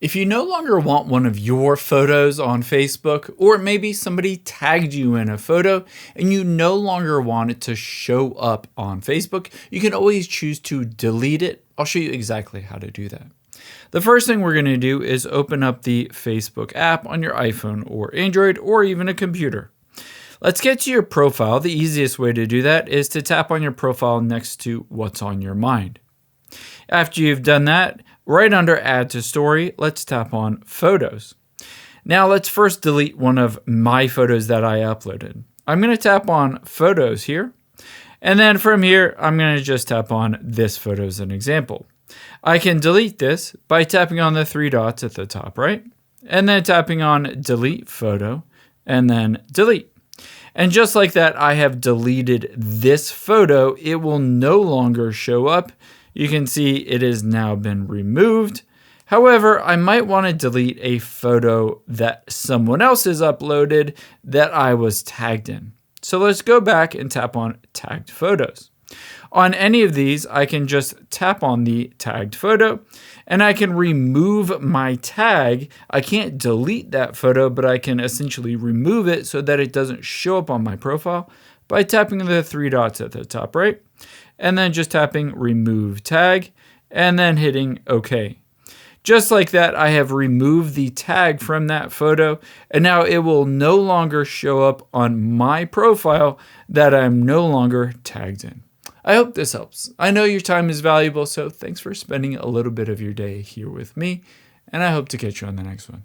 If you no longer want one of your photos on Facebook, or maybe somebody tagged you in a photo and you no longer want it to show up on Facebook, you can always choose to delete it. I'll show you exactly how to do that. The first thing we're going to do is open up the Facebook app on your iPhone or Android or even a computer. Let's get to your profile. The easiest way to do that is to tap on your profile next to what's on your mind. After you've done that, right under Add to Story, let's tap on Photos. Now let's first delete one of my photos that I uploaded. I'm going to tap on Photos here. And then from here, I'm going to just tap on this photo as an example. I can delete this by tapping on the three dots at the top right, and then tapping on Delete Photo, and then Delete. And just like that, I have deleted this photo. It will no longer show up. You can see it has now been removed. However, I might want to delete a photo that someone else has uploaded that I was tagged in. So let's go back and tap on Tagged Photos. On any of these, I can just tap on the tagged photo and I can remove my tag. I can't delete that photo, but I can essentially remove it so that it doesn't show up on my profile by tapping the three dots at the top right, and then just tapping Remove Tag, and then hitting OK. Just like that, I have removed the tag from that photo, and now it will no longer show up on my profile that I'm no longer tagged in. I hope this helps. I know your time is valuable, so thanks for spending a little bit of your day here with me, and I hope to catch you on the next one.